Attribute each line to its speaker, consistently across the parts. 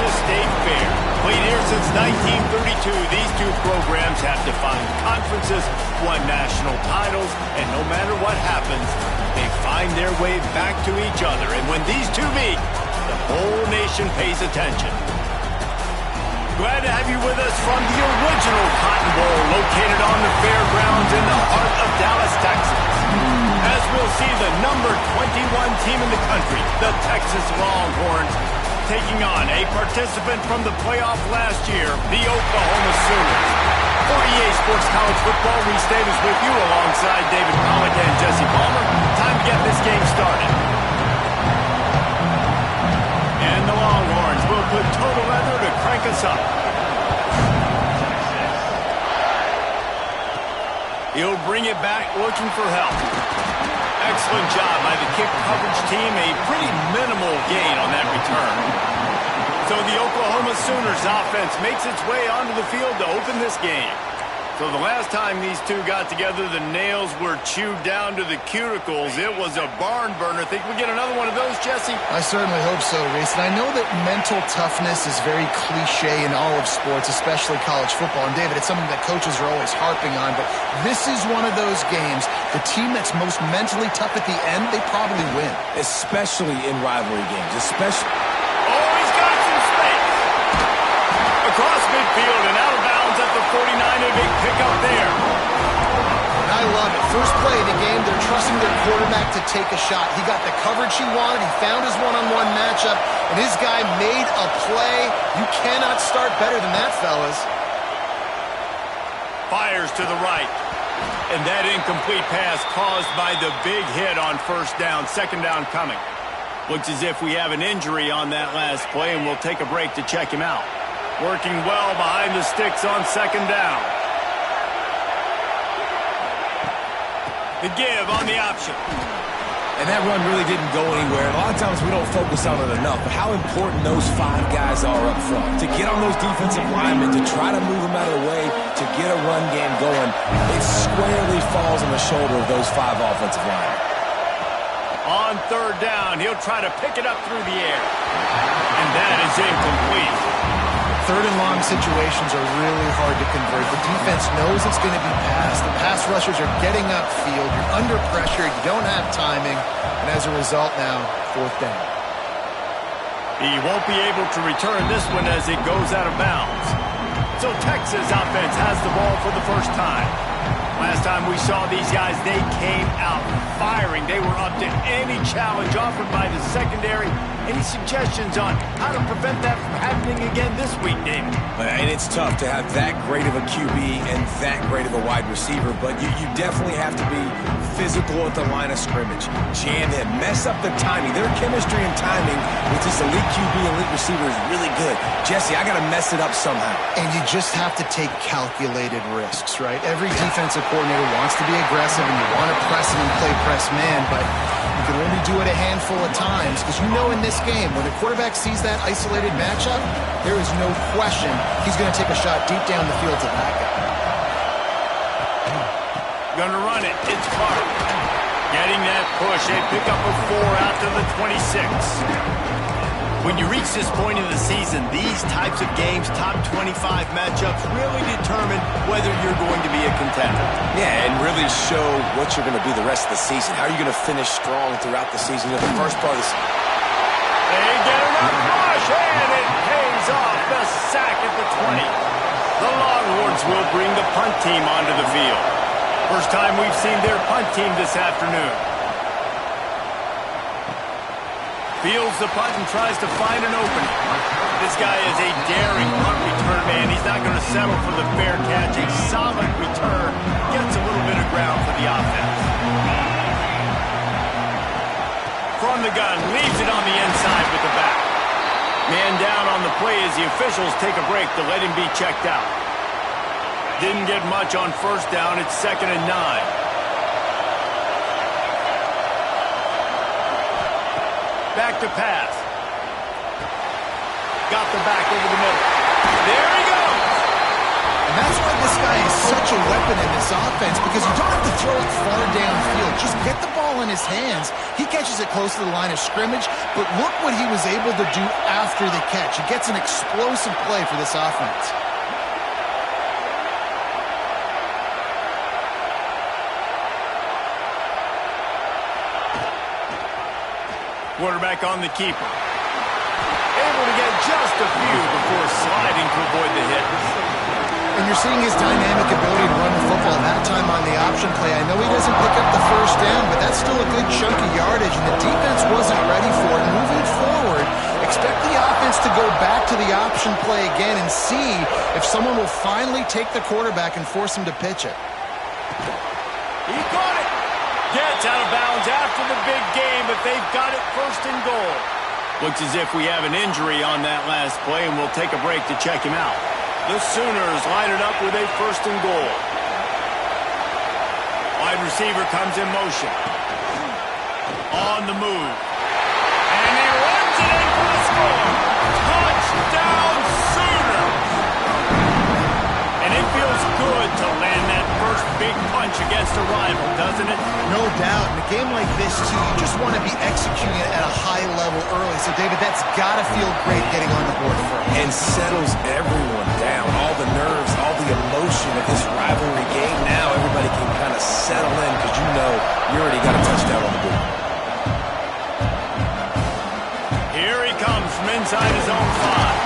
Speaker 1: Georgia State Fair. Played here since 1932, these two programs have defined conferences, won national titles, and no matter what happens, they find their way back to each other. And when these two meet, the whole nation pays attention. Glad to have you with us from the original Cotton Bowl, located on the fairgrounds in the heart of Dallas, Texas. As we'll see the number 21 team in the country, the Texas Longhorns, taking on a participant from the playoff last year, the Oklahoma Sooners. For EA Sports College Football, Reese Davis with you alongside David Pollack and Jesse Palmer. Time to get this game started. And the Longhorns will put total leather to crank us up. He'll bring it back looking for help. Excellent job by the kick coverage team. A pretty minimal gain on that return. So the Oklahoma Sooners offense makes its way onto the field to open this game. So the last time these two got together, the nails were chewed down to the cuticles. It was a barn burner. Think we get another one of those, Jesse?
Speaker 2: I certainly hope so, Reese. And I know that mental toughness is very cliche in all of sports, especially college football. And, David, it's something that coaches are always harping on. But this is one of those games, the team that's most mentally tough at the end, they probably win.
Speaker 3: Especially in rivalry games. Especially.
Speaker 1: Oh, he's got some space. Across midfield and out of bounds at the 49. A big pickup there.
Speaker 2: I love it. First play of the game, they're trusting their quarterback to take a shot. He got the coverage he wanted. He found his one-on-one matchup, and his guy made a play. You cannot start better than that, fellas.
Speaker 1: Fires to the right. And that incomplete pass caused by the big hit on first down. Second down coming. Looks as if we have an injury on that last play, and we'll take a break to check him out. Working well behind the sticks on second down. The give on the option.
Speaker 3: And that run really didn't go anywhere. A lot of times we don't focus on it enough, but how important those five guys are up front. To get on those defensive linemen, to try to move them out of the way, to get a run game going, it squarely falls on the shoulder of those five offensive linemen.
Speaker 1: On third down, he'll try to pick it up through the air. And that is incomplete.
Speaker 2: Third and long situations are really hard to convert. The defense knows it's going to be passed. The pass rushers are getting upfield. You're under pressure. You don't have timing. And as a result now, fourth down.
Speaker 1: He won't be able to return this one as it goes out of bounds. So Texas offense has the ball for the first time. Last time we saw these guys, they came out firing. They were up to any challenge offered by the secondary. Any suggestions on how to prevent that from happening again this week, David?
Speaker 3: And it's tough to have that great of a QB and that great of a wide receiver, but you definitely have to be physical at the line of scrimmage. Jam him, mess up the timing. Their chemistry and timing with this elite QB, elite receiver is really good. Jesse, I got to mess it up somehow.
Speaker 2: And you just have to take calculated risks, right? Every defensive coordinator wants to be aggressive, and you want to press him and play press man, but you can only do it a handful of times, because you know in this game, when the quarterback sees that isolated matchup, there is no question he's going to take a shot deep down the field to that guy.
Speaker 1: Gonna run it. It's Clark. Getting that push. A pickup of 4 out to the 26. When you reach this point in the season, these types of games, top 25 matchups, really determine whether you're going to be a contender.
Speaker 3: Yeah, and really show what you're going to be the rest of the season. How are you going to finish strong throughout the season in the first part of the season?
Speaker 1: They get enough push, and it pays off. The sack at the 20. The Longhorns will bring the punt team onto the field. First time we've seen their punt team this afternoon. Fields the punt and tries to find an opening. This guy is a daring punt return man. He's not going to settle for the fair catch. A solid return. Gets a little bit of ground for the offense. From the gun, leaves it on the inside with the back. Man down on the play as the officials take a break to let him be checked out. Didn't get much on first down. It's 2nd and 9. Back to pass. Got the back over the middle. There he goes.
Speaker 2: And that's why this guy is such a weapon in this offense, because you don't have to throw it far downfield. Just get the ball in his hands. He catches it close to the line of scrimmage, but look what he was able to do after the catch. He gets an explosive play for this offense.
Speaker 1: Quarterback on the keeper. Able to get just a few before sliding to avoid the hit.
Speaker 2: And you're seeing his dynamic ability to run the football that time on the option play. I know he doesn't pick up the first down, but that's still a good chunk of yardage, and the defense wasn't ready for it. Moving forward, expect the offense to go back to the option play again and see if someone will finally take the quarterback and force him to pitch it.
Speaker 1: He caught it. Gets out of bounds after the big game, but they've got it first and goal. Looks as if we have an injury on that last play, and we'll take a break to check him out. The Sooners line it up with a first and goal. Wide receiver comes in motion. On the move. And he runs it in for the score. Touchdown Sooners! And it feels good to land that first big punch against a rival, doesn't it?
Speaker 2: No doubt. In a game like this, too, you just want to be executing it at a high level early. So, David, that's got to feel great getting on the board first.
Speaker 3: And settles everyone down. All the nerves, all the emotion of this rivalry game. Now everybody can kind of settle in because you know you already got a touchdown on the board.
Speaker 1: Here he comes from inside his own 5.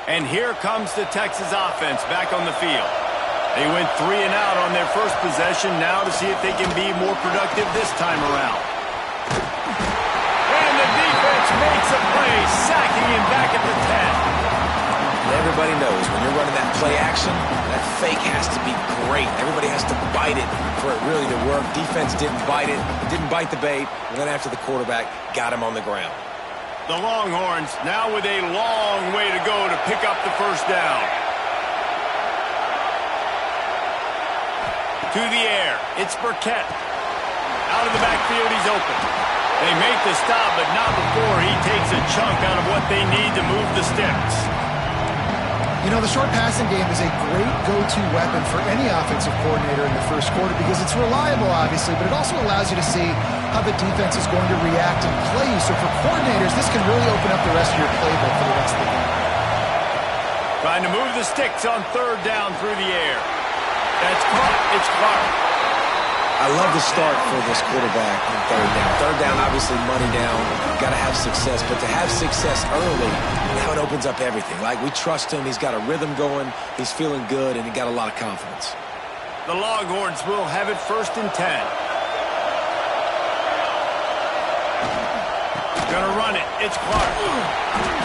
Speaker 1: And here comes the Texas offense back on the field. They went 3 and out on their first possession, now to see if they can be more productive this time around. And the defense makes a play, sacking him back at the 10.
Speaker 3: Everybody knows when you're running that play action, that fake has to be great. Everybody has to bite it for it really to work. Defense didn't bite it, didn't bite the bait, went after the quarterback, got him on the ground.
Speaker 1: The Longhorns now with a long way to go to pick up the first down. To the air, it's Burkett. Out of the backfield, he's open. They make the stop, but not before he takes a chunk out of what they need to move the sticks.
Speaker 2: You know, the short passing game is a great go-to weapon for any offensive coordinator in the first quarter because it's reliable, obviously, but it also allows you to see how the defense is going to react and play. So for coordinators, this can really open up the rest of your playbook for the rest of the game.
Speaker 1: Trying to move the sticks on third down through the air. That's caught. It's Clark.
Speaker 3: I love the start for this quarterback on third down. Third down, obviously, money down. Got to have success. But to have success early, now it opens up everything. Like, we trust him. He's got a rhythm going. He's feeling good, and he got a lot of confidence.
Speaker 1: The Longhorns will have it first and 10. Gonna run it. It's Clark.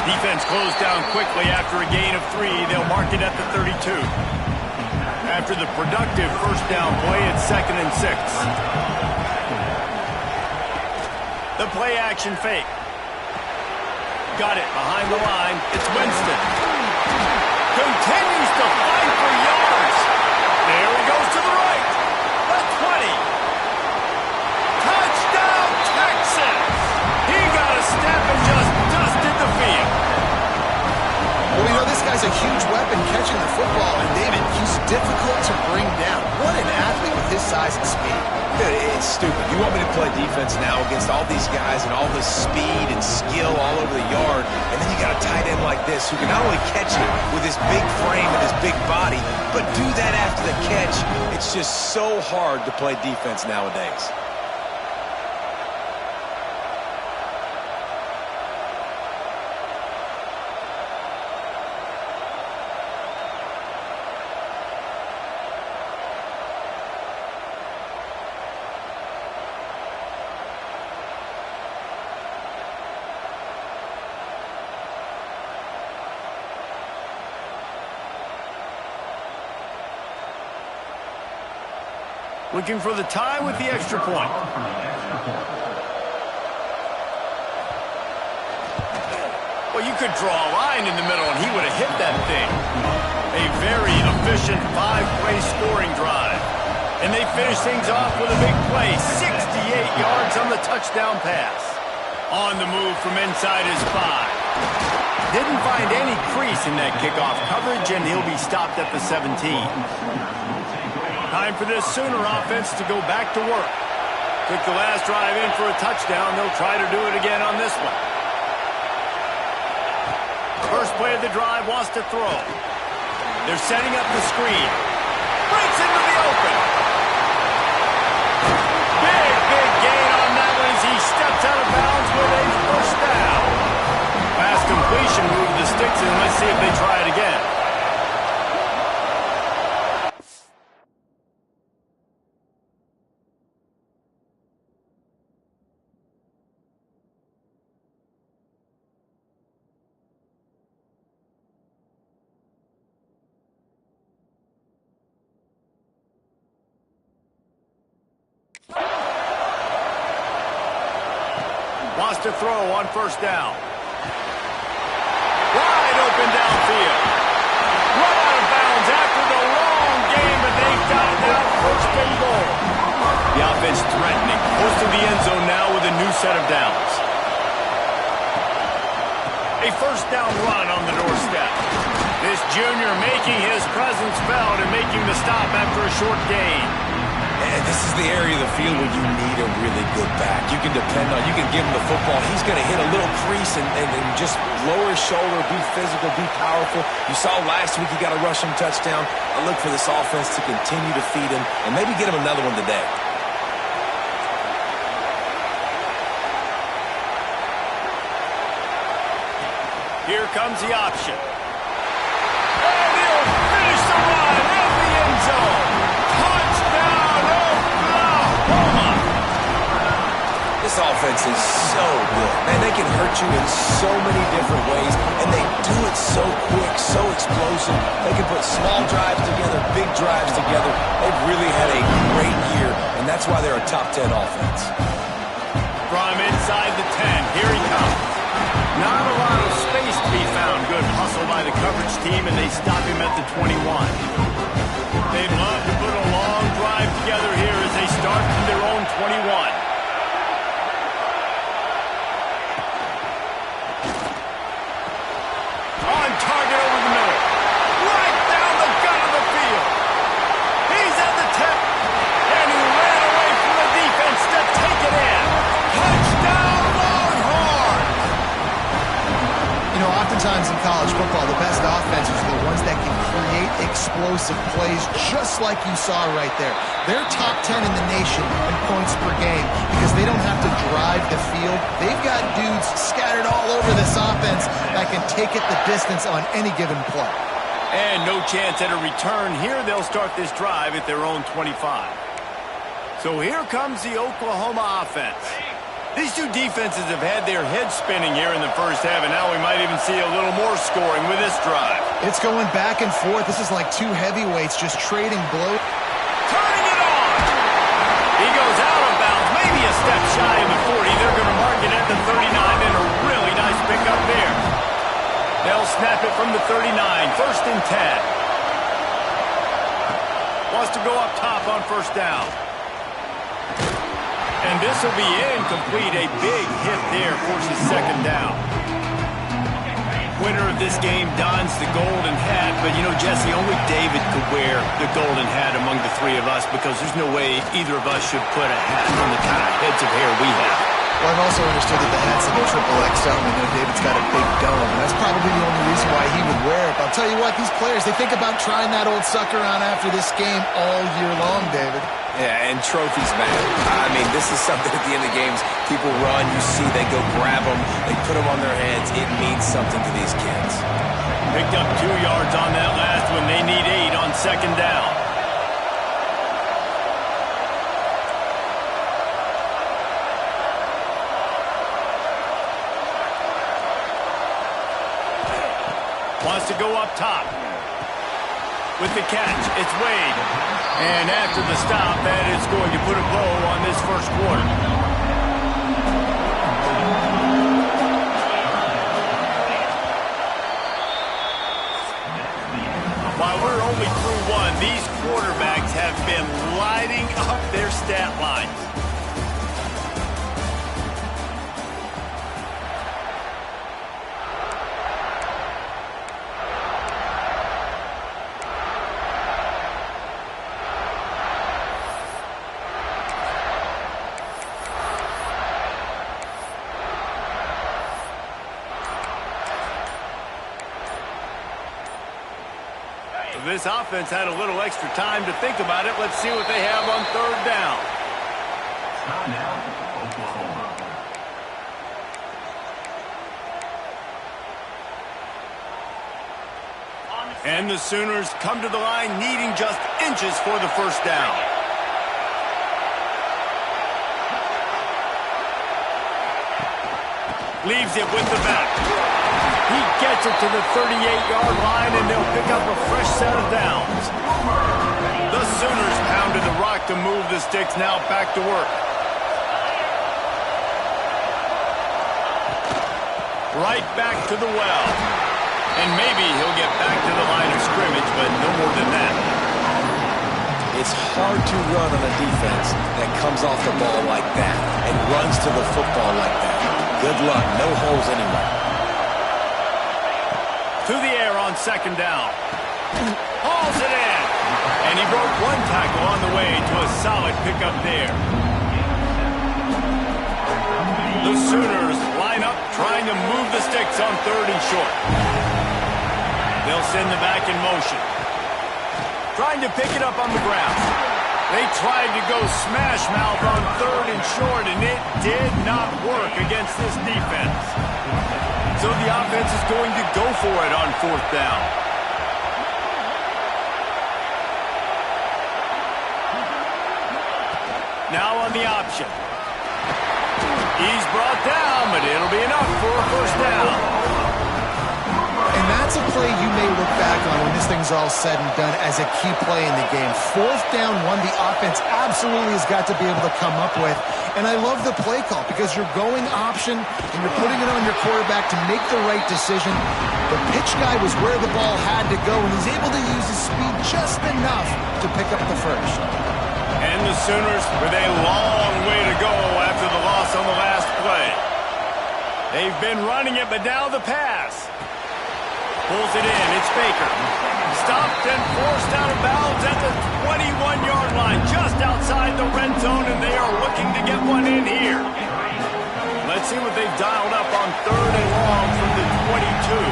Speaker 1: Defense closed down quickly after a gain of 3. They'll mark it at the 32. After the productive first down play, it's 2nd and 6. The play action fake. Got it behind the line. It's Winston. Continues to fight for yards. There he goes to the right. The 20. Touchdown, Texas. He got a step and just dusted the field.
Speaker 2: Well, you know, this guy's a huge weapon catching the football, and David, he's difficult to bring down. What an athlete with his size and speed.
Speaker 3: Dude, it's stupid. You want me to play defense now against all these guys and all this speed and skill all over the yard, and then you got a tight end like this who can not only catch it with his big frame and his big body, but do that after the catch. It's just so hard to play defense nowadays.
Speaker 1: Looking for the tie with the extra point. Well, you could draw a line in the middle, and he would have hit that thing. A very efficient 5-play scoring drive. And they finish things off with a big play. 68 yards on the touchdown pass. On the move from inside his 5. Didn't find any crease in that kickoff coverage, and he'll be stopped at the 17. Time for this Sooner offense to go back to work. Took the last drive in for a touchdown. They'll try to do it again on this one. First play of the drive, wants to throw. They're setting up the screen. Breaks into the open. Big gain on that one as he steps out of bounds with a first down. Pass completion, move the sticks, and let's see if they try it again. Wants to throw on first down. Wide open downfield. Run out of bounds after the long game, but they've got it now, first and goal. The offense threatening, close to the end zone now with a new set of downs. A first down run on the doorstep. This junior making his presence felt and making the stop after a short gain.
Speaker 3: And this is the area of the field where you need a really good back. You can depend on, you can give him the football. He's going to hit a little crease and just lower his shoulder, be physical, be powerful. You saw last week he got a rushing touchdown. I look for this offense to continue to feed him and maybe get him another one today.
Speaker 1: Here comes the option. And he'll finish the run in the end zone. Touchdown, Oklahoma!
Speaker 3: This offense is so good. Man, they can hurt you in so many different ways, and they do it so quick, so explosive. They can put small drives together, big drives together. They've really had a great year, and that's why they're a top 10 offense.
Speaker 1: From inside the 10, here he comes. Not a lot of space to be found. Good hustle by the coverage team, and they stop him at the 21. They'd love to put a long drive together here as they start from their own 21. On target over the middle. Right down the gut of the field. He's at the 10. And he ran away from the defense to take it in. Touchdown, Longhorn!
Speaker 2: You know, oftentimes in college football, the best offenses are the ones that can create explosive plays just like you saw right there. They're top 10 in the nation in points per game because they don't have to drive the field. They've got dudes scattered all over this offense that can take it the distance on any given play.
Speaker 1: And no chance at a return here. They'll start this drive at their own 25. So here comes the Oklahoma offense. These two defenses have had their heads spinning here in the first half, and now we might even see a little more scoring with this drive.
Speaker 2: It's going back and forth. This is like two heavyweights just trading blows.
Speaker 1: Turning it on! He goes out of bounds, maybe a step shy of the 40. They're going to mark it at the 39, and a really nice pickup there. They'll snap it from the 39, first and 10. Wants to go up top on first down. And this will be incomplete. A big hit there, forces second down. Winner of this game dons the golden hat, but you know, Jesse, only David could wear the golden hat among the three of us because there's no way either of us should put a hat on the kind of heads of hair we have.
Speaker 2: Well, I've also understood that the hat's like a triple XL, and I know David's got a big dome, and that's probably the only reason why he would wear it. But I'll tell you what, these players, they think about trying that old sucker on after this game all year long, David.
Speaker 3: Yeah, and trophies matter. I mean, this is something at the end of games. People run, you see, they go grab them, they put them on their heads. It means something to these kids.
Speaker 1: Picked up 2 yards on that last one. They need 8 on second down. Wants to go up top. With the catch, it's Wade. And after the stop, that is going to put a bow on this first quarter. While we're only through one, these quarterbacks have have been lighting up their stat line. This offense had a little extra time to think about it. Let's see what they have on third down. And the Sooners come to the line needing just inches for the first down. Leaves it with the back. He gets it to the 38-yard line, and they'll pick up a fresh set of downs. The Sooners pounded the rock to move the sticks, now back to work. Right back to the well. And maybe he'll get back to the line of scrimmage, but no more than that.
Speaker 3: It's hard to run on a defense that comes off the ball like that and runs to the football like that. Good luck. No holes anywhere.
Speaker 1: To the air on second down. Hauls it in. And he broke one tackle on the way to a solid pickup there. The Sooners line up trying to move the sticks on third and short. They'll send the back in motion. Trying to pick it up on the ground. They tried to go smash mouth on third and short, and it did not work against this defense. So the offense is going to go for it on fourth down. Now on the option. He's brought down, but it'll be enough for a first down.
Speaker 2: And that's a play you may look back on when this thing's all said and done as a key play in the game. Fourth down, one the offense absolutely has got to be able to come up with. And I love the play call because you're going option and you're putting it on your quarterback to make the right decision. The pitch guy was where the ball had to go, and he's able to use his speed just enough to pick up the first.
Speaker 1: And the Sooners with a long way to go after the loss on the last play. They've been running it, but now the pass. Pulls it in. It's Baker. Stopped and forced out of bounds at the 21-yard line, just outside the red zone, and they are looking to get one in here. Let's see what they've dialed up on third and long from the 22.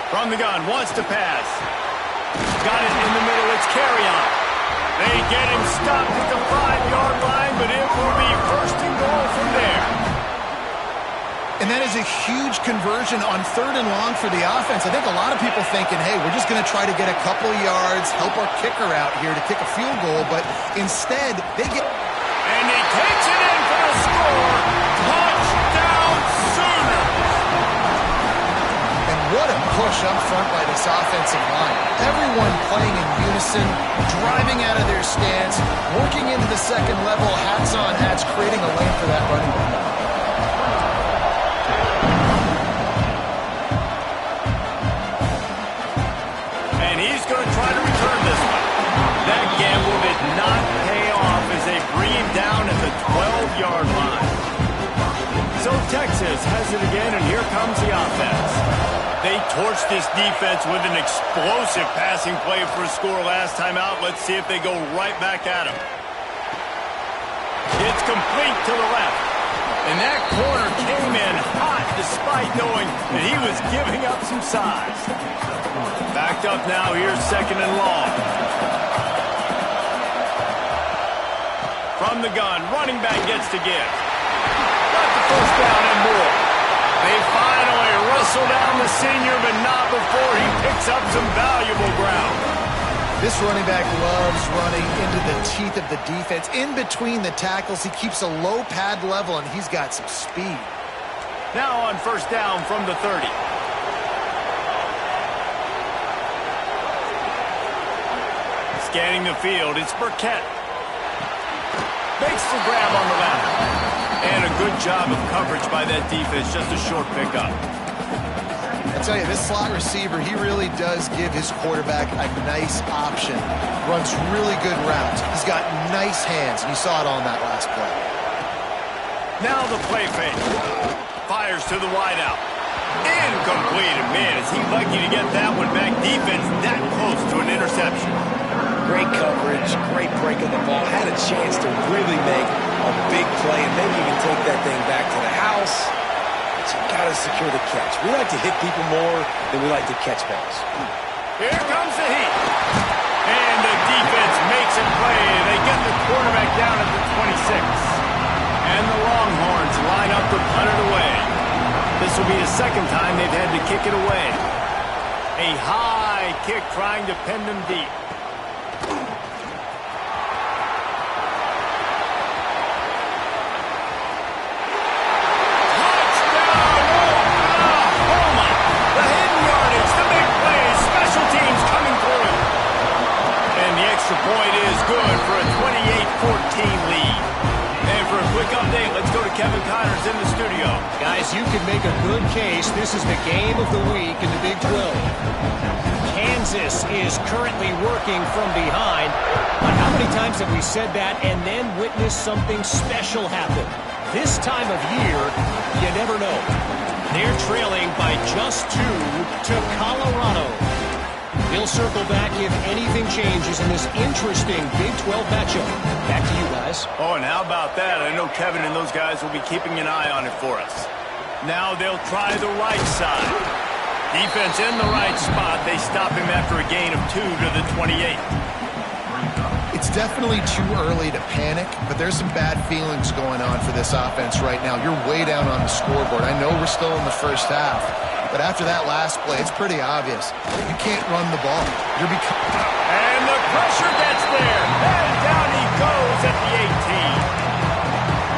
Speaker 1: From the gun, wants to pass. Got it in the middle. It's Carrion. They get him stopped at the 5-yard line, but it will be first and goal from there.
Speaker 2: And that is a huge conversion on third and long for the offense. I think a lot of people thinking, hey, we're just going to try to get a couple yards, help our kicker out here to kick a field goal, but instead they get...
Speaker 1: And he takes it in for a score. Touchdown Sooners!
Speaker 2: And what a push up front by this offensive line. Everyone playing in unison, driving out of their stance, working into the second level, hats on hats, creating a lane for that running back.
Speaker 1: Yard line. So Texas has it again, and here comes the offense. They torched this defense with an explosive passing play for a score last time out. Let's see if they go right back at him. It's complete to the left. And that corner came in hot despite knowing that he was giving up some size. Backed up now, here's second and long. From the gun, running back gets to give. Got the first down and more. They finally wrestle down the senior, but not before he picks up some valuable ground.
Speaker 2: This running back loves running into the teeth of the defense. In between the tackles, he keeps a low pad level, and he's got some speed.
Speaker 1: Now on first down from the 30. Scanning the field, it's Burkett. Makes the grab on the left. And a good job of coverage by that defense. Just a short pickup.
Speaker 2: tell you, this slot receiver, he really does give his quarterback a nice option. Runs really good routes. He's got nice hands, and you saw it on that last play.
Speaker 1: Now the play fake. Fires to the wideout. Incomplete. And man, is he lucky to get that one back. Defense that close to an interception.
Speaker 3: Great coverage, great break of the ball. Had a chance to really make a big play and maybe even take that thing back to the house. But you got to secure the catch. We like to hit people more than we like to catch balls.
Speaker 1: Here comes the heat. And the defense makes a play. They get the quarterback down at the 26. And the Longhorns line up to punt it away. This will be the second time they've had to kick it away. A high kick trying to pin them deep. Extra point is good for a 28-14 lead. And for a quick update, let's go to Kevin Connors in the studio.
Speaker 4: Guys, you can make a good case. This is the game of the week in the Big 12. Kansas is currently working from behind. But how many times have we said that and then witnessed something special happen? This time of year, you never know. They're trailing by just 2 to Colorado. He'll circle back if anything changes in this interesting Big 12 matchup. Back to you guys.
Speaker 1: Oh, and how about that? I know Kevin and those guys will be keeping an eye on it for us. Now they'll try the right side. Defense in the right spot. They stop him after a gain of 2 to the 28.
Speaker 2: It's definitely too early to panic, but there's some bad feelings going on for this offense right now. You're way down on the scoreboard. I know we're still in the first half, but after that last play, it's pretty obvious. You can't run the ball.
Speaker 1: And the pressure gets there. And down he goes at the 18.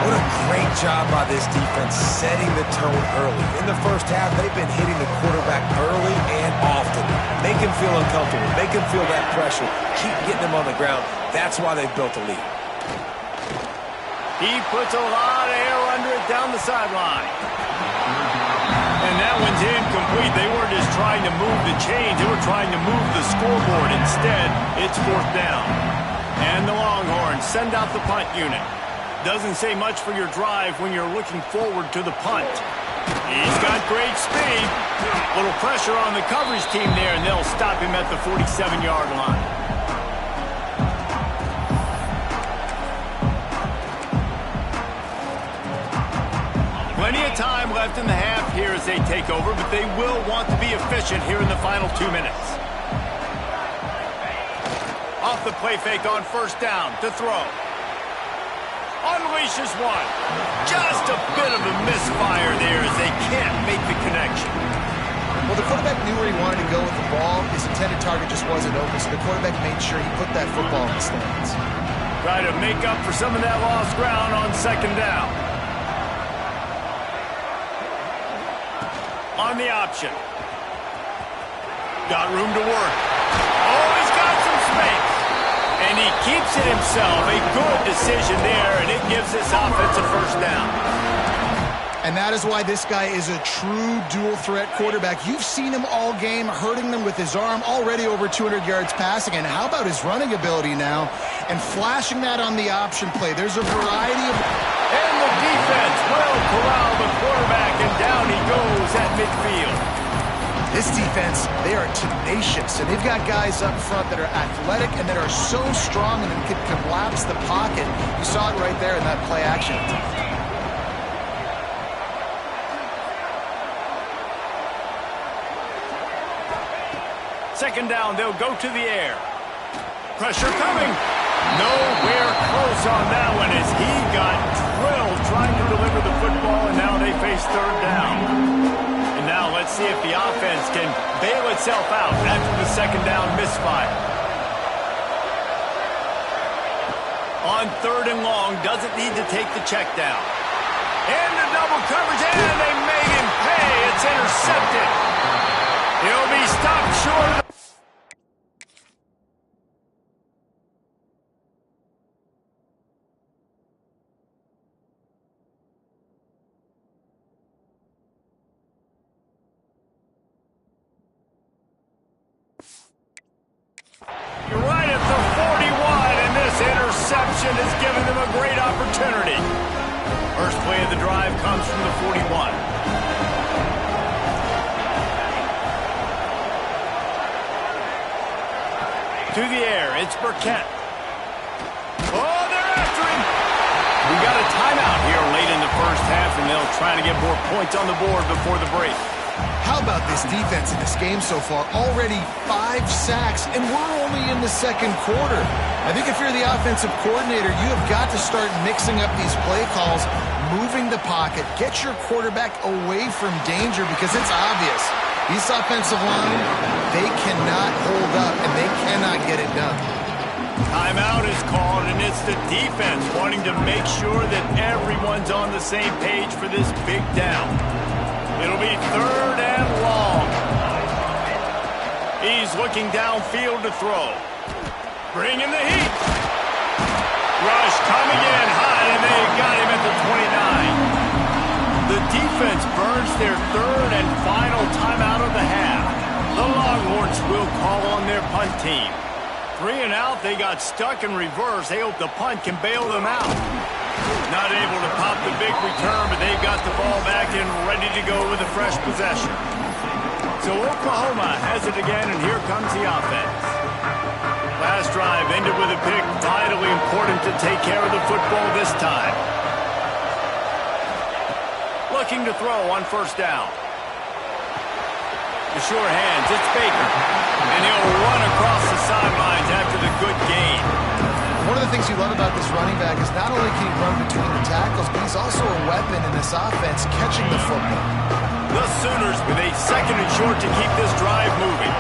Speaker 3: What a great job by this defense setting the tone early. In the first half, they've been hitting the quarterback early and often. Make him feel uncomfortable. Make him feel that pressure. Keep getting him on the ground. That's why they've built a lead.
Speaker 1: He puts a lot of air under it down the sideline. And that one's incomplete. They weren't just trying to move the chains. They were trying to move the scoreboard. Instead, it's 4th down. And the Longhorns send out the punt unit. Doesn't say much for your drive when you're looking forward to the punt. He's got great speed. Little pressure on the coverage team there, and they'll stop him at the 47-yard line. Plenty of time left in the half here as they take over, but they will want to be efficient here in the final 2 minutes. Off the play fake on 1st down to throw. Unleashes one. Just a bit of a misfire there as they can't make the connection.
Speaker 2: Well, the quarterback knew where he wanted to go with the ball. His intended target just wasn't open, so the quarterback made sure he put that football in the stands.
Speaker 1: Try to make up for some of that lost ground on 2nd down. On the option. Got room to work. Oh, he's got some space. And he keeps it himself. A good decision there, and it gives this offense a 1st down.
Speaker 2: And that is why this guy is a true dual-threat quarterback. You've seen him all game, hurting them with his arm, already over 200 yards passing. And how about his running ability now? And flashing that on the option play. There's a variety of...
Speaker 1: And the defense will corral the quarterback, and down he goes at midfield.
Speaker 2: This defense, they are tenacious, and they've got guys up front that are athletic and that are so strong and can collapse the pocket. You saw it right there in that play action.
Speaker 1: 2nd down, they'll go to the air. Pressure coming. Nowhere close on that one as he got drilled trying to deliver the football, and now they face 3rd down. And now let's see if the offense can bail itself out after the 2nd down misfire. On 3rd and long, doesn't need to take the check down. And the double coverage, and they made him pay. It's intercepted. He'll be stopped short of the interception has given them a great opportunity. First play of the drive comes from the 41. To the air, it's Burkett. Oh, they're after him. We got a timeout here late in the first half, and they'll try to get more points on the board before the break.
Speaker 2: How about this defense in this game so far? Already 5 sacks, and we're only in the second quarter. I think if you're the offensive coordinator, you have got to start mixing up these play calls, moving the pocket, get your quarterback away from danger, because it's obvious. These offensive line, they cannot hold up, and they cannot get it done.
Speaker 1: Timeout is called, and it's the defense wanting to make sure that everyone's on the same page for this big down. It'll be 3rd and long. He's looking downfield to throw. Bringing the heat. Rush coming in hot, and they got him at the 29. The defense burns their 3rd and final timeout of the half. The Longhorns will call on their punt team. 3 and out, they got stuck in reverse. They hope the punt can bail them out. Not able to pop the big return, but they've got the ball back and ready to go with a fresh possession. So Oklahoma has it again, and here comes the offense. Last drive ended with a pick. Vitally important to take care of the football this time. Looking to throw on first down. The sure hands, it's Baker. And he'll run across the sidelines after the good gain.
Speaker 2: One of the things you love about this running back is not only can he run between the tackles, but he's also a weapon in this offense catching the football.
Speaker 1: The Sooners with a 2nd and short to keep this drive moving.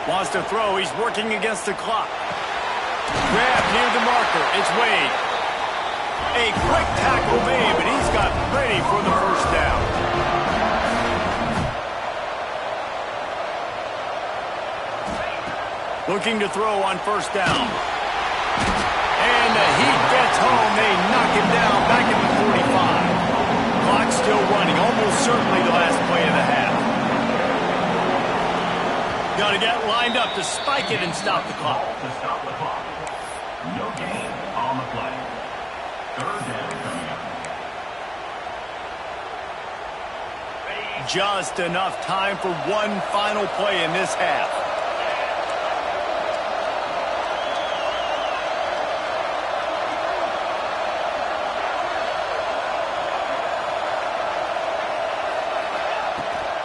Speaker 1: Wants to throw. He's working against the clock. Grab near the marker. It's Wade. A quick tackle made, but he's got plenty for the first down. Looking to throw on first down. And the heat gets home. They knock him down back at the 45. Clock still running. Almost certainly the last play of the half. Got to get lined up to spike it and stop the clock.
Speaker 5: No gain on the play. 3rd down coming up.
Speaker 1: Just enough time for one final play in this half.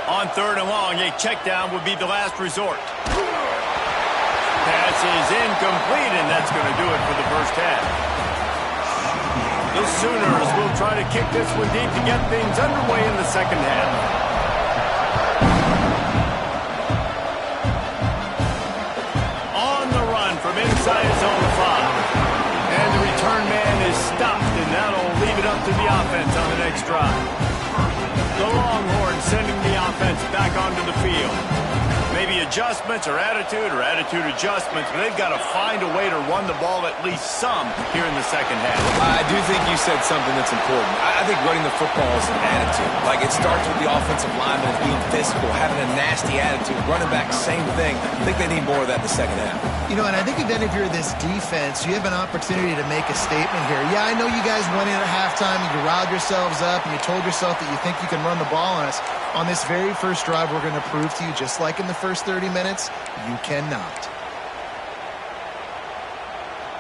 Speaker 1: On 3rd and long, a check down would be the last resort. Pass is incomplete, and that's going to do it for the first half. The Sooners will try to kick this one deep to get things underway in the second half. On the run from inside his own 5. And the return man is stopped, and that'll leave it up to the offense on the next drive. The Longhorns sending the offense back onto the field. Maybe adjustments or attitude adjustments, but they've got to find a way to run the ball at least some here in the second half.
Speaker 3: I do think you said something that's important. I think running the football is an attitude. Like, it starts with the offensive lineman being physical, having a nasty attitude. Running back, same thing. I think they need more of that in the second half.
Speaker 2: You know, and I think then if you're this defense, you have an opportunity to make a statement here. Yeah, I know you guys went in at halftime and you riled yourselves up and you told yourself that you think you can run the ball on us. On this very first drive, we're going to prove to you, just like in the first 30 minutes, you cannot.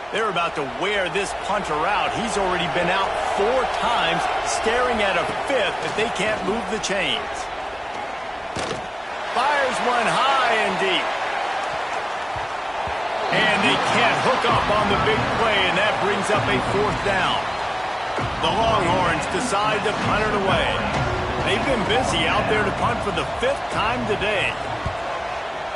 Speaker 1: They're about to wear this punter out. He's already been out 4 times, staring at a 5th if they can't move the chains. Fires one high and deep. And they can't hook up on the big play, and that brings up a 4th down. The Longhorns decide to punt it away. They've been busy out there to punt for the 5th time today.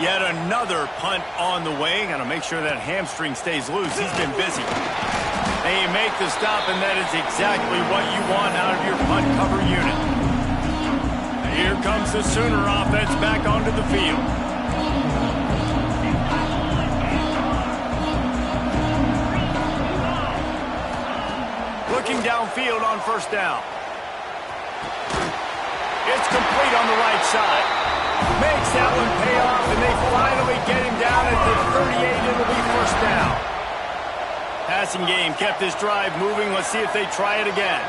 Speaker 1: Yet another punt on the way. Got to make sure that hamstring stays loose. He's been busy. They make the stop, and that is exactly what you want out of your punt cover unit. Here comes the Sooner offense back onto the field. Looking downfield on first down. It's complete on the right side. Makes that one pay off, and they finally get him down at the 38. It'll be first down. Passing game kept this drive moving. Let's see if they try it again.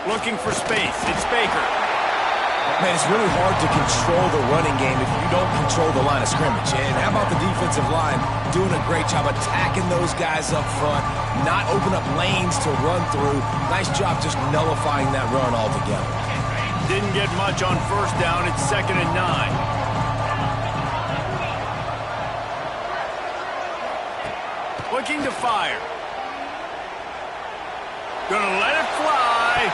Speaker 1: Looking for space. It's Baker.
Speaker 3: Man, it's really hard to control the running game if you don't control the line of scrimmage. And how about the defensive line doing a great job attacking those guys up front, not open up lanes to run through. Nice job just nullifying that run altogether.
Speaker 1: Didn't get much on first down. It's 2nd and 9. Looking to fire. Gonna let it fly.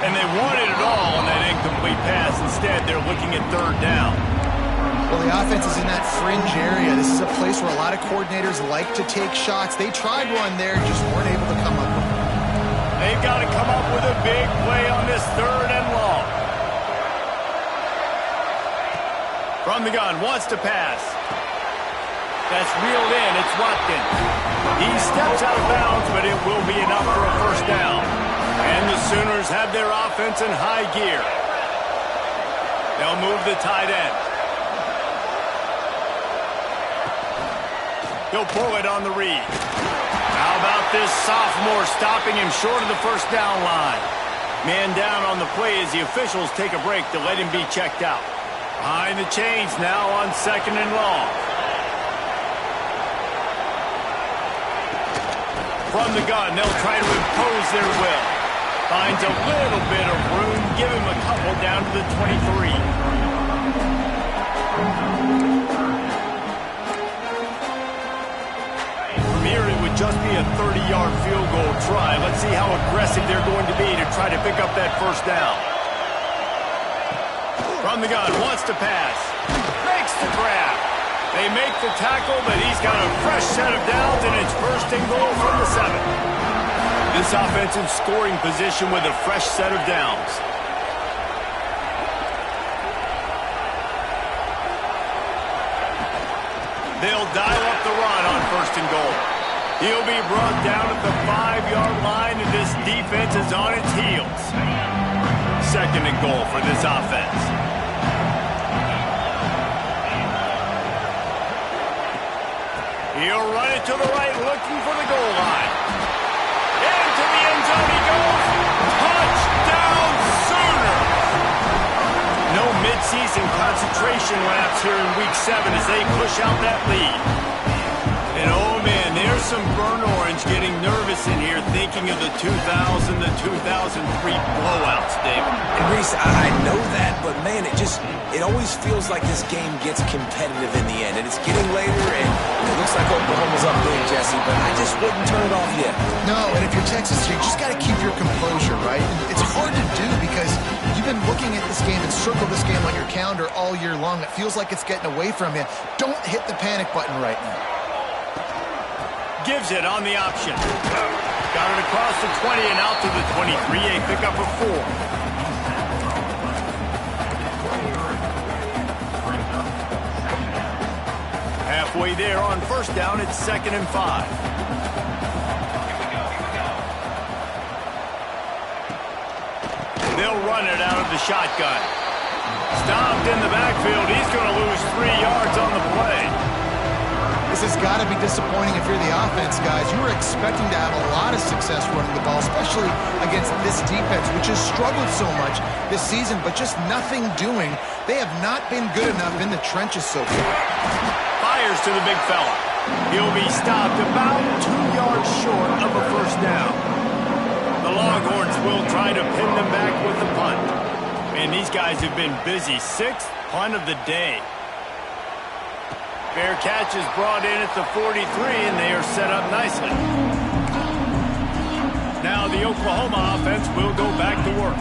Speaker 1: And they wanted it all on that incomplete pass. Instead, they're looking at 3rd down.
Speaker 2: Well, the offense is in that fringe area. This is a place where a lot of coordinators like to take shots. They tried one there, just weren't able to come up with it.
Speaker 1: They've got to come up with a big play on this 3rd and long. From the gun, wants to pass. That's reeled in. It's Watkins. He steps out of bounds, but it will be enough for a first down. And the Sooners have their offense in high gear. They'll move the tight end. He'll pull it on the read. How about this sophomore stopping him short of the first down line? Man down on the play as the officials take a break to let him be checked out. Behind the chains now on 2nd and long. From the gun, they'll try to impose their will. Finds a little bit of room. Give him a couple down to the 23. From here, it would just be a 30-yard field goal try. Let's see how aggressive they're going to be to try to pick up that first down. From the gun, wants to pass. Makes the grab. They make the tackle, but he's got a fresh set of downs, and it's 1st and goal from the 7. This offensive scoring position with a fresh set of downs. They'll dial up the run on 1st and goal. He'll be brought down at the 5-yard line, and this defense is on its heels. 2nd and goal for this offense. He'll run it to the right, looking for the goal line. Into the end zone he goes. Touchdown, Sooners! No midseason concentration laps here in Week 7 as they push out that lead. And oh man, there's some burnt orange getting nervous in here thinking of the 2000 to 2003 blowouts, David.
Speaker 3: And Reese, I know that, but man, it always feels like this game gets competitive in the end. And it's getting later, and it looks like Oklahoma's up big, Jesse, but I just wouldn't turn it off yet.
Speaker 2: No, and if you're Texas, you just got to keep your composure, right? It's hard to do because you've been looking at this game and circled this game on your calendar all year long. It feels like it's getting away from you. Don't hit the panic button right now.
Speaker 1: Gives it on the option. Got it across the 20 and out to the 23. A pickup of 4. Halfway there on first down, it's 2nd and 5. They'll run it out of the shotgun. Stopped in the backfield. He's going to lose 3 yards on the play.
Speaker 2: This has got to be disappointing if you're the offense, guys. You were expecting to have a lot of success running the ball, especially against this defense, which has struggled so much this season, but just nothing doing. They have not been good enough in the trenches so far.
Speaker 1: Fires to the big fella. He'll be stopped about 2 yards short of a first down. The Longhorns will try to pin them back with the punt. Man, these guys have been busy. 6th punt of the day. Fair catch is brought in at the 43, and they are set up nicely. Now the Oklahoma offense will go back to work.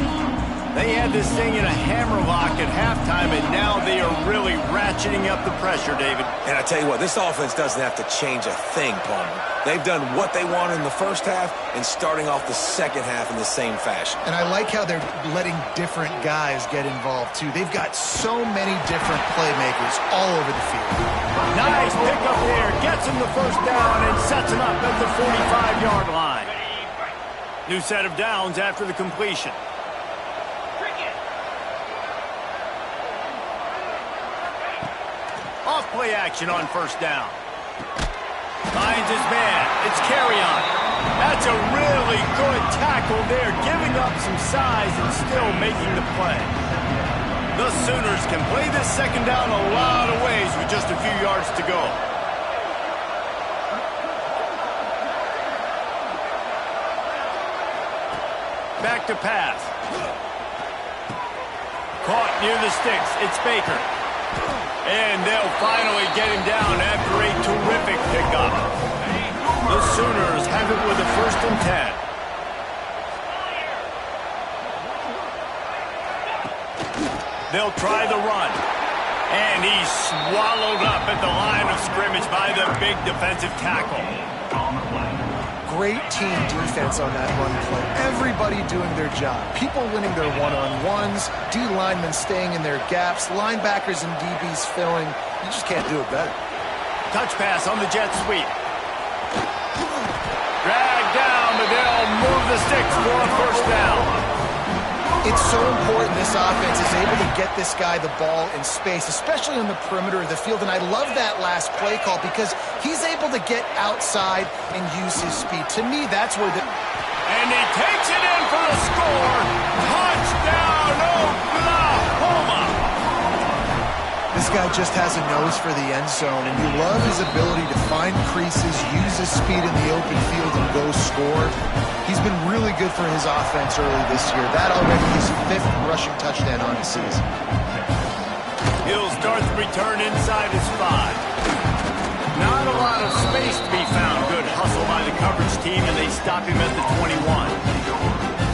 Speaker 1: They had this thing in a hammerlock at halftime, and now they are really ratcheting up the pressure, David.
Speaker 3: And I tell you what, this offense doesn't have to change a thing, Palmer. They've done what they wanted in the first half and starting off the second half in the same fashion.
Speaker 2: And I like how they're letting different guys get involved, too. They've got so many different playmakers all over the field.
Speaker 1: Nice pickup there. Gets him the first down and sets him up at the 45-yard line. New set of downs after the completion. Off play action on first down. Finds his man. It's Carrion. That's a really good tackle there, giving up some size and still making the play. The Sooners can play this second down a lot of ways with just a few yards to go. Back to pass. Caught near the sticks. It's Baker. And they'll finally get him down after a terrific pickup. The Sooners have it with a 1st and 10. They'll try the run. And he's swallowed up at the line of scrimmage by the big defensive tackle.
Speaker 2: Great team defense on that run play. Everybody doing their job. People winning their one-on-ones, D linemen staying in their gaps, linebackers and DBs filling. You just can't do it better.
Speaker 1: Touch pass on the jet sweep. Drag down, but they'll move the sticks for a first down.
Speaker 2: It's so important this offense is able to get this guy the ball in space, especially on the perimeter of the field. And I love that last play call because he's able to get outside and use his speed. To me, that's where the...
Speaker 1: And he takes it in for the score. Touchdown, Oklahoma!
Speaker 2: This guy just has a nose for the end zone, and you love his ability to find creases, use his speed in the open field, and go score. He's been really good for his offense early this year. That already his 5th rushing touchdown on the season.
Speaker 1: He'll start the return inside his 5. Not a lot of space to be found. Good hustle by the coverage team, and they stop him at the 21.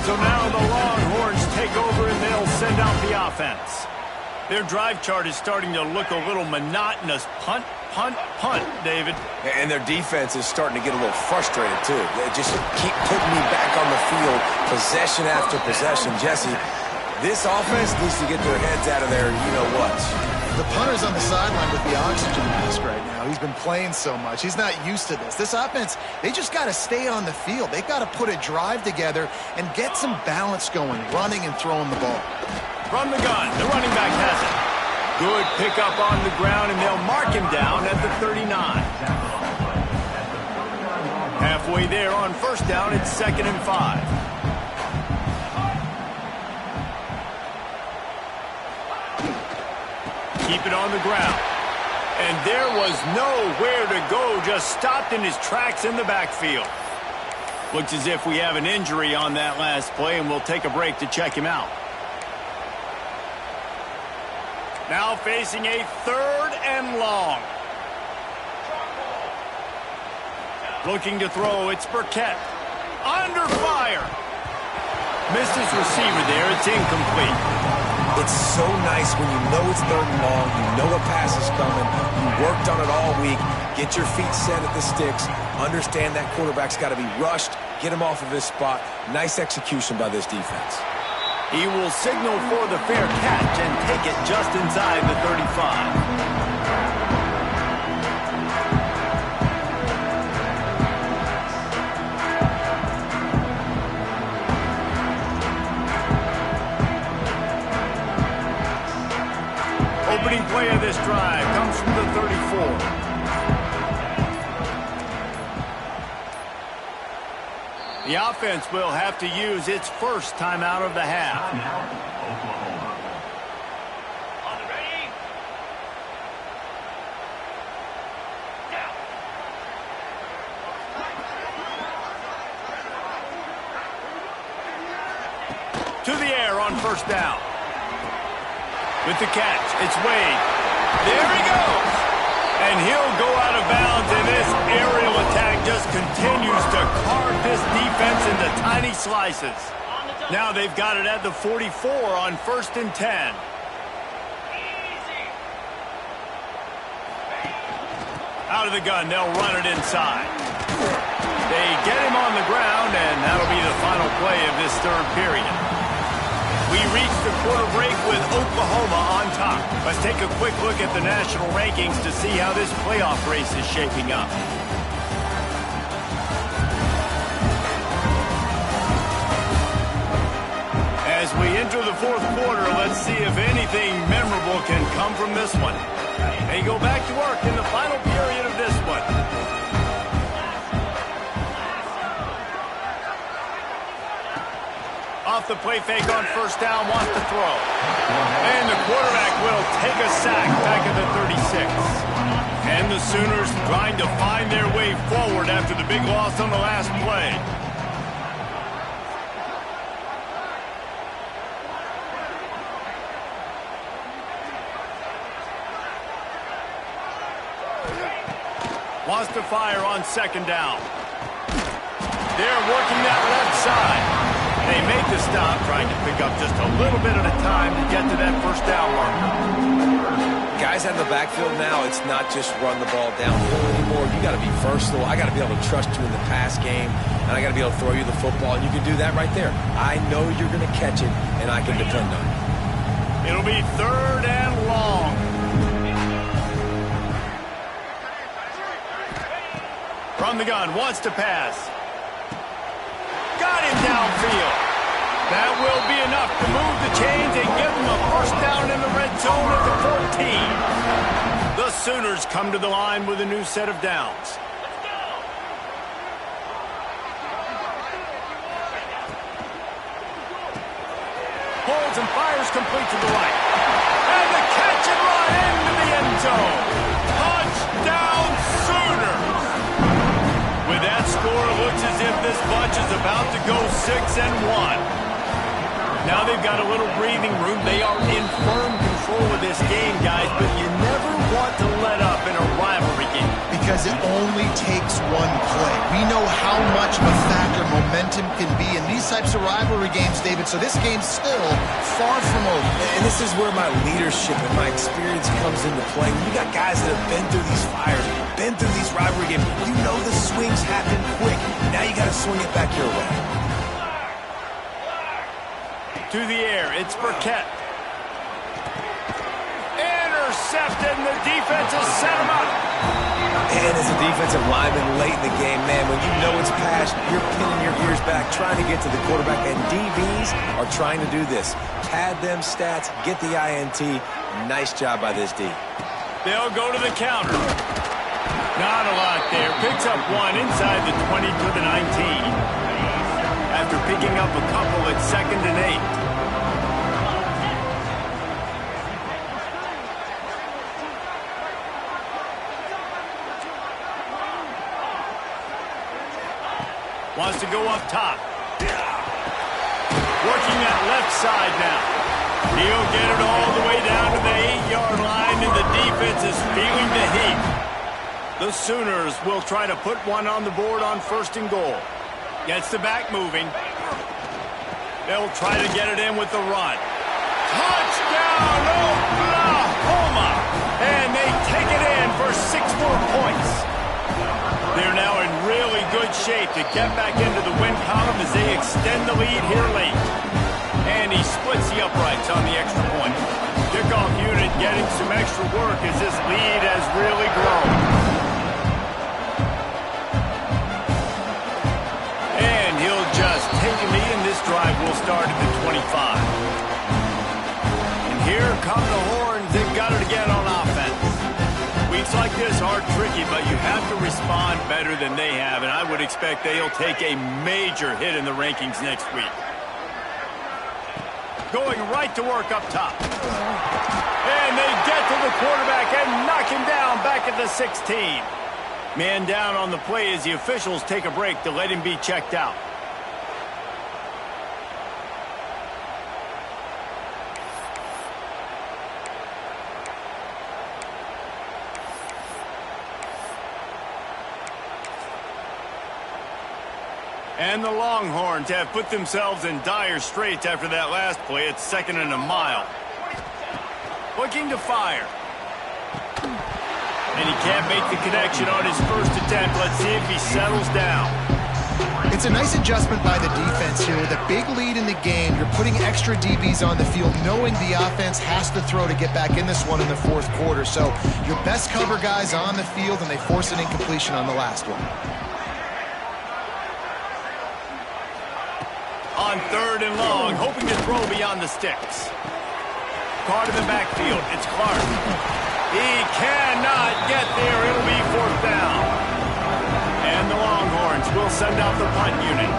Speaker 1: So now the Longhorns take over, and they'll send out the offense. Their drive chart is starting to look a little monotonous. Punt, punt, punt, David.
Speaker 3: And their defense is starting to get a little frustrated, too. They just keep putting me back on the field, possession after possession. Jesse, this offense needs to get their heads out of there, you-know-what.
Speaker 2: The punter's on the sideline with the oxygen mask right now. He's been playing so much. He's not used to this. This offense, they just got to stay on the field. They've got to put a drive together and get some balance going, running and throwing the ball.
Speaker 1: From the gun, the running back has it. Good pickup on the ground, and they'll mark him down at the 39. Halfway there on first down, it's 2nd and 5. Keep it on the ground. And there was nowhere to go, just stopped in his tracks in the backfield. Looks as if we have an injury on that last play, and we'll take a break to check him out. Now facing a 3rd and long. Looking to throw, it's Burkett. Under fire. Missed his receiver there, it's incomplete.
Speaker 3: It's so nice when you know it's 3rd and long, you know a pass is coming, you worked on it all week, get your feet set at the sticks, understand that quarterback's got to be rushed, get him off of his spot. Nice execution by this defense.
Speaker 1: He will signal for the fair catch and take it just inside the 35. Opening play of this drive comes from the 34. The offense will have to use its first timeout of the half.
Speaker 5: On the ready.
Speaker 1: To the air on first down. With the catch, it's Wade. There he goes. And he'll go out of bounds, and this aerial attack just continues to carve this defense into tiny slices.
Speaker 5: On the
Speaker 1: Now they've got it at the 44 on 1st and 10. Out of the gun, they'll run it inside. They get him on the ground, and that'll be the final play of this third period. We reach the quarter break with Oklahoma on top. Let's take a quick look at the national rankings to see how this playoff race is shaping up. As we enter the fourth quarter, let's see if anything memorable can come from this one. They go back to work in the final period of this one. Off the play fake on 1st down, wants to throw. And the quarterback will take a sack back at the 36. And the Sooners trying to find their way forward after the big loss on the last play. Wants to fire on 2nd down. They're working that left side. They make the stop, trying to pick up just a little bit at a time to get to that 1st down marker.
Speaker 3: Guys out of the backfield now, it's not just run the ball downhill anymore. You got to be versatile. I got to be able to trust you in the pass game, and I got to be able to throw you the football, and you can do that right there. I know you're going to catch it, and I can depend on it.
Speaker 1: It'll be 3rd and long. From the gun, wants to pass. Got him downfield. That will be enough to move the chains and give them a 1st down in the red zone at the 14. The Sooners come to the line with a new set of downs. Holds and fires complete to the right. And the catch and run into the end zone. Touchdown Sooners! With that score, it looks as if this bunch is about to go 6-1. Now they've got a little breathing room. They are in firm control of this game, guys, but you never want to let up in a rivalry game.
Speaker 2: Because it only takes one play. We know how much of a factor momentum can be in these types of rivalry games, David, so this game's still far from over.
Speaker 3: And this is where my leadership and my experience comes into play. You got guys that have been through these fires, been through these rivalry games. You know the swings happen quick. Now you got to swing it back your way.
Speaker 1: To the air, it's Burkett. Intercepted, and the defense has set him up.
Speaker 3: And as a defensive lineman late in the game, man, when you know it's past, you're pinning your ears back, trying to get to the quarterback, and DBs are trying to do this. Pad them stats, get the INT. Nice job by this D.
Speaker 1: They'll go to the counter. Not a lot there. Picks up one inside the 20 to the 19. After picking up a couple at 2nd and 8. Wants to go up top. Working that left side now. He'll get it all the way down to the 8-yard line, and the defense is feeling the heat. The Sooners will try to put one on the board on 1st and goal. Gets the back moving. They'll try to get it in with the run. Touchdown, Oklahoma! And they take it in for 6 more points. They're now in really good shape to get back into the win column as they extend the lead here late. And he splits the uprights on the extra point. Kickoff unit getting some extra work as this lead has really grown. Take a knee, and this drive will start at the 25. And here come the Horns. They've got it again on offense. Weeks like this are tricky, but you have to respond better than they have, and I would expect they'll take a major hit in the rankings next week. Going right to work up top. And they get to the quarterback and knock him down back at the 16. Man down on the play as the officials take a break to let him be checked out. And the Longhorns have put themselves in dire straits after that last play. It's 2nd and a mile. Looking to fire. And he can't make the connection on his first attempt. Let's see if he settles down.
Speaker 2: It's a nice adjustment by the defense here. With a big lead in the game, you're putting extra DBs on the field, knowing the offense has to throw to get back in this one in the fourth quarter. So your best cover guys on the field, and they force an incompletion on the last one.
Speaker 1: On 3rd and long, hoping to throw beyond the sticks. Caught in the backfield. It's Clark. He cannot get there. It'll be 4th down. And the Longhorns will send out the punt unit.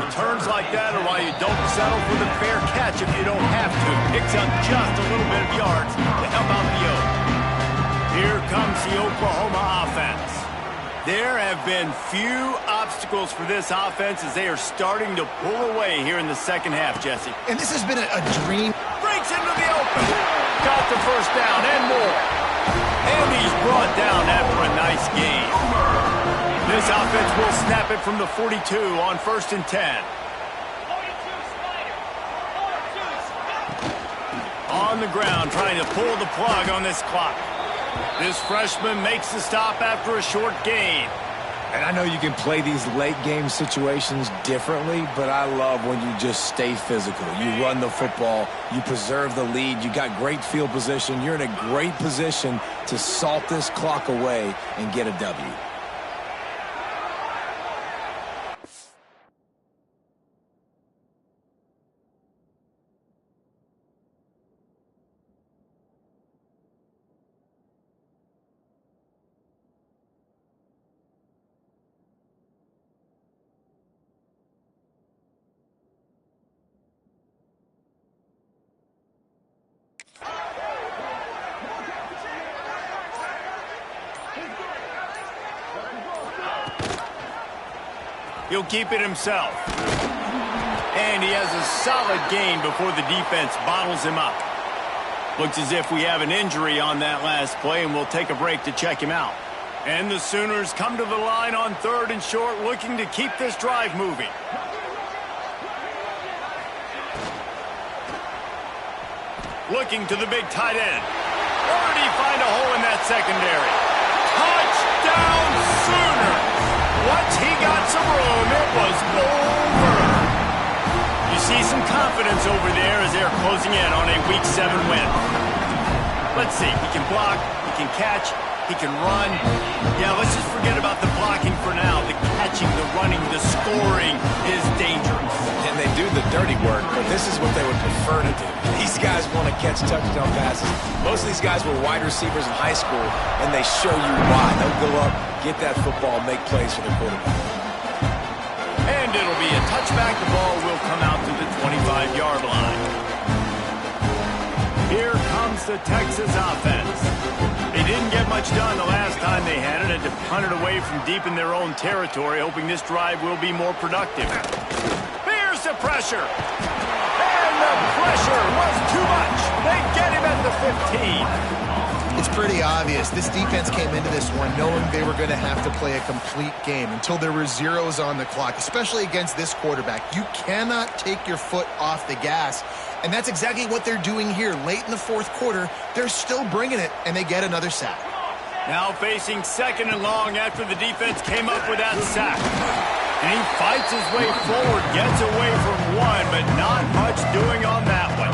Speaker 1: Returns like that are why you don't settle for the fair catch if you don't have to. Picks up just a little bit of yards to help out the Oak. Here comes the Oklahoma offense. There have been few obstacles for this offense as they are starting to pull away here in the second half, Jesse.
Speaker 2: And this has been a dream.
Speaker 1: Breaks into the open. Got the first down and more. And he's brought down after a nice gain. This offense will snap it from the 42 on 1st and 10. On the ground, trying to pull the plug on this clock. This freshman makes the stop after a short gain.
Speaker 3: And I know you can play these late game situations differently, but I love when you just stay physical. You run the football, you preserve the lead, you got great field position, you're in a great position to salt this clock away and get a W.
Speaker 1: He'll keep it himself. And he has a solid gain before the defense bottles him up. Looks as if we have an injury on that last play, and we'll take a break to check him out. And the Sooners come to the line on 3rd and short, looking to keep this drive moving. Looking to the big tight end. Already find a hole in that secondary. Touchdown Sooners! Once he got some room, it was over. You see some confidence over there as they're closing in on a Week 7 win. Let's see. He can block, he can catch, he can run. Yeah, let's just forget about the blocking for now. The catching, the running, the scoring is dangerous.
Speaker 3: And they do the dirty work, but this is what they would prefer to do. These guys want to catch touchdown passes. Most of these guys were wide receivers in high school, and they show you why. They'll go up, get that football, make plays for the quarterback.
Speaker 1: And it'll be a touchback. The ball will come out to the 25-yard line. Here comes the Texas offense. They didn't get much done the last time they had it, and to punt it away from deep in their own territory, hoping this drive will be more productive. Here's the pressure. And the pressure was too much. They get him at the 15.
Speaker 2: It's pretty obvious. This defense came into this one knowing they were going to have to play a complete game until there were zeros on the clock, especially against this quarterback. You cannot take your foot off the gas, and that's exactly what they're doing here. Late in the fourth quarter, they're still bringing it, and they get another sack.
Speaker 1: Now facing 2nd and long after the defense came up with that sack. And he fights his way forward, gets away from one, but not much doing on that one.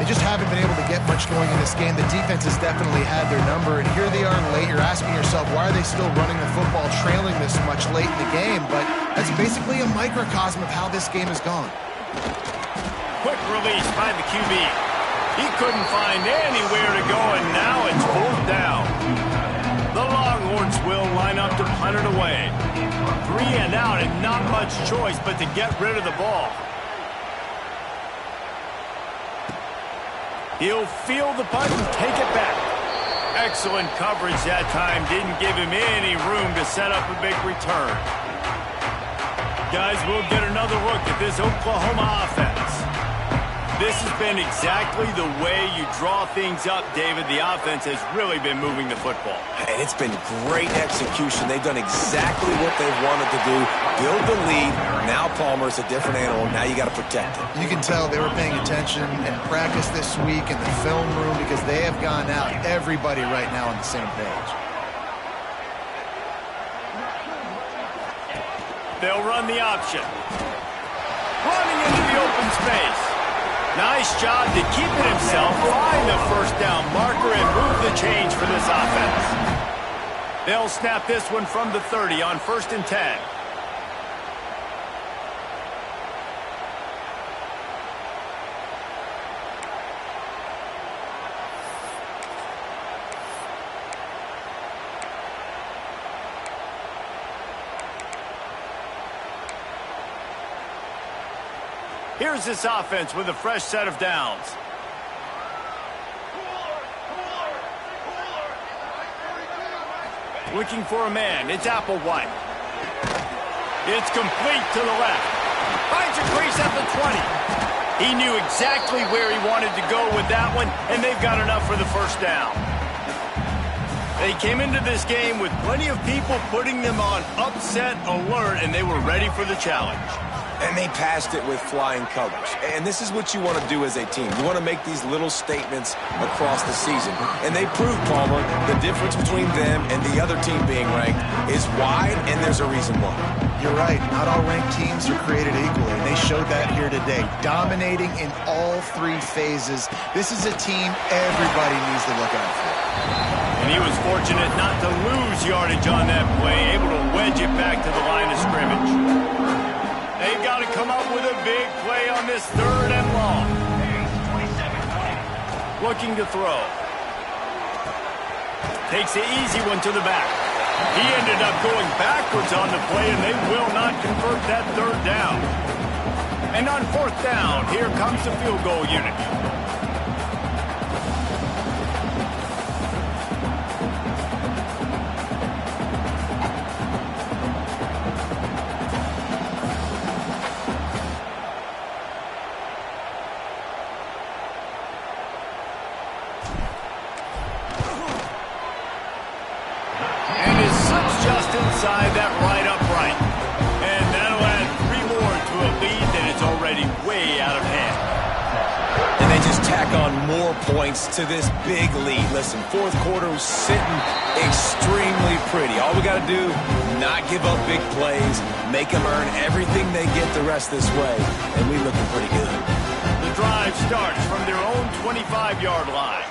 Speaker 2: They just haven't been able to get much going in this game. The defense has definitely had their number, and here they are late. You're asking yourself, why are they still running the football, trailing this much late in the game? But that's basically a microcosm of how this game has gone.
Speaker 1: Quick release by the QB. He couldn't find anywhere to go, and now it's 4th down. The Longhorns will line up to punt it away. 3 and out, and not much choice but to get rid of the ball. He'll field the punt and take it back. Excellent coverage that time. Didn't give him any room to set up a big return. Guys, we'll get another look at this Oklahoma offense. This has been exactly the way you draw things up, David. The offense has really been moving the football.
Speaker 3: And it's been great execution. They've done exactly what they've wanted to do. Build the lead. Now Palmer's a different animal. Now you got to protect it.
Speaker 2: You can tell they were paying attention in practice this week in the film room because they have gone out, everybody right now on the same page.
Speaker 1: They'll run the option. Running into the open space. Nice job to keep it himself, find the first down marker, and move the change for this offense. They'll snap this one from the 30 on 1st and 10. Here's this offense with a fresh set of downs. Looking for a man. It's Applewhite. It's complete to the left. Finds a crease at the 20. He knew exactly where he wanted to go with that one, and they've got enough for the first down. They came into this game with plenty of people putting them on upset alert, and they were ready for the challenge.
Speaker 3: And they passed it with flying colors. And this is what you want to do as a team. You want to make these little statements across the season. And they proved, Palmer, the difference between them and the other team being ranked is wide, and there's a reason why.
Speaker 2: You're right. Not all ranked teams are created equally, and they showed that here today. Dominating in all three phases. This is a team everybody needs to look out for.
Speaker 1: And he was fortunate not to lose yardage on that play, able to wedge it back to the line of scrimmage. They've got to come up with a big play on this 3rd and long. Looking to throw. Takes the easy one to the back. He ended up going backwards on the play, and they will not convert that 3rd down. And on 4th down, here comes the field goal unit. Inside that right upright. And that'll add 3 more to a lead that is already way out of hand.
Speaker 3: And they just tack on more points to this big lead. Listen, 4th quarter was sitting extremely pretty. All we got to do, not give up big plays, make them earn everything they get the rest this way, and we looking pretty good.
Speaker 1: The drive starts from their own 25-yard line.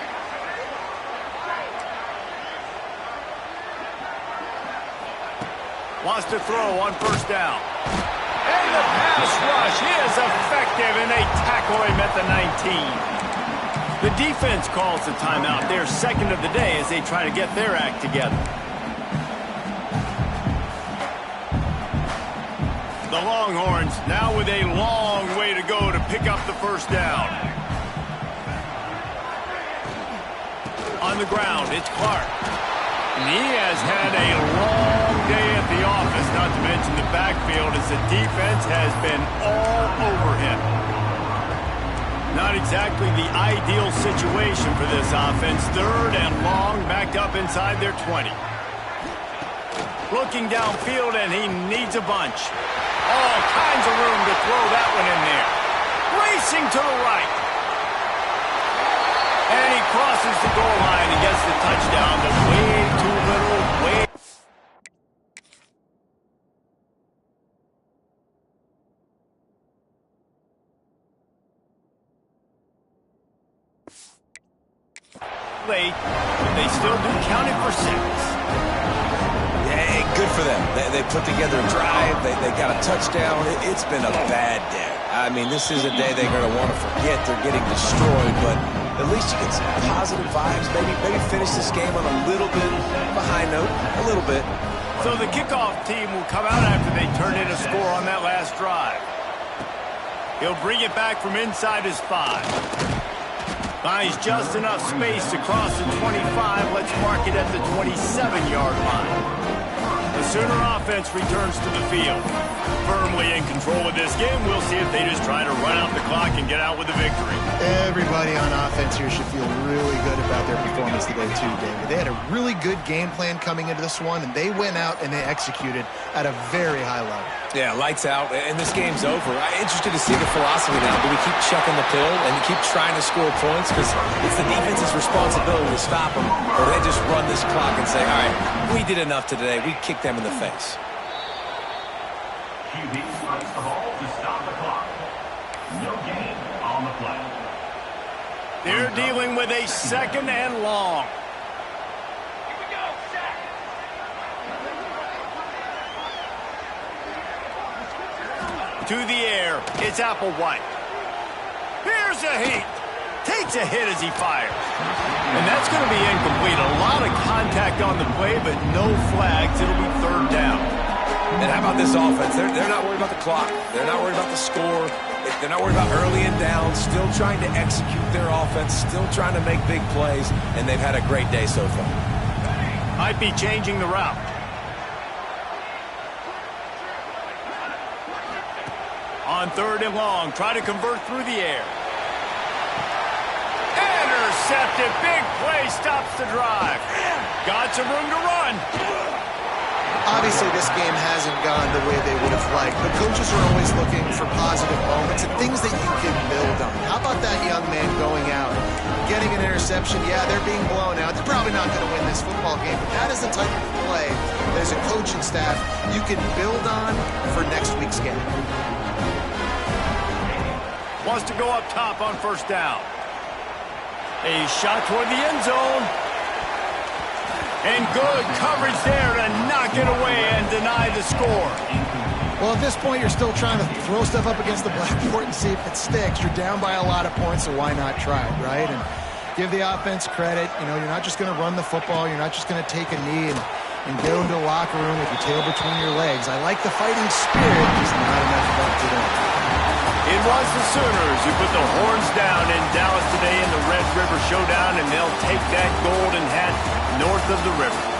Speaker 1: Wants to throw on 1st down. And the pass rush is effective, and they tackle him at the 19. The defense calls the timeout, their 2nd of the day, as they try to get their act together. The Longhorns now with a long way to go to pick up the first down. On the ground, it's Clark. And he has had a long day at the office, not to mention the backfield, as the defense has been all over him. Not exactly the ideal situation for this offense. 3rd and long, backed up inside their 20. Looking downfield, and he needs a bunch. All kinds of room to throw that one in there. Racing to the right. And he crosses the goal line and gets the touchdown, but way too little, way... late, but they still do count it for 6.
Speaker 3: Yeah, good for them. They put together a drive. They got a touchdown. It's been a bad day. I mean, this is a day they're going to want to forget. They're getting destroyed, but at least you get some positive vibes. Maybe finish this game on a little bit of a high note, a little bit.
Speaker 1: So the kickoff team will come out after they turn in a score on that last drive. He'll bring it back from inside his 5. Finds just enough space to cross the 25. Let's mark it at the 27-yard line. The Sooner offense returns to the field. Firmly in control of this game, we'll see if they just try to run out the clock and get out with the victory.
Speaker 2: Everybody on offense here should feel really good about their performance today too, David. They had a really good game plan coming into this one, and they went out and they executed at a very high level.
Speaker 3: Yeah, lights out, and this game's over. I'm interested to see the philosophy now. Do we keep chucking the pill and keep trying to score points? Because it's the defense's responsibility to stop them, or they just run this clock and say, all right, we did enough today. We kicked them in the face.
Speaker 5: QB strikes the ball to stop the clock. No gain on the play.
Speaker 1: They're dealing with a second and long. To the air, it's Applewhite. Here's a heat. Takes a hit as he fires. And that's going to be incomplete. A lot of contact on the play, but no flags. It'll be third down.
Speaker 3: And how about this offense? They're not worried about the clock. They're not worried about the score. They're not worried about early and down. Still trying to execute their offense. Still trying to make big plays. And they've had a great day so far.
Speaker 1: Might be changing the route. On third and long, try to convert through the air. Intercepted. Big play stops the drive. Got some room to run.
Speaker 2: Obviously, this game hasn't gone the way they would have liked, but coaches are always looking for positive moments and things that you can build on. How about that young man going out, getting an interception? Yeah, they're being blown out. They're probably not going to win this football game, but that is the type of play that as a coaching staff you can build on for next week's game.
Speaker 1: Wants to go up top on first down. A shot toward the end zone. And good coverage there to knock it away and deny the score.
Speaker 2: Well, at this point, you're still trying to throw stuff up against the blackboard and see if it sticks. You're down by a lot of points, so why not try it, right? And give the offense credit. You know, you're not just going to run the football. You're not just going to take a knee and go into the locker room with your tail between your legs. I like the fighting spirit. There's not enough of that today.
Speaker 1: It was the Sooners who put the horns down in Dallas today in the Red River Showdown, and they'll take that golden hat north of the river.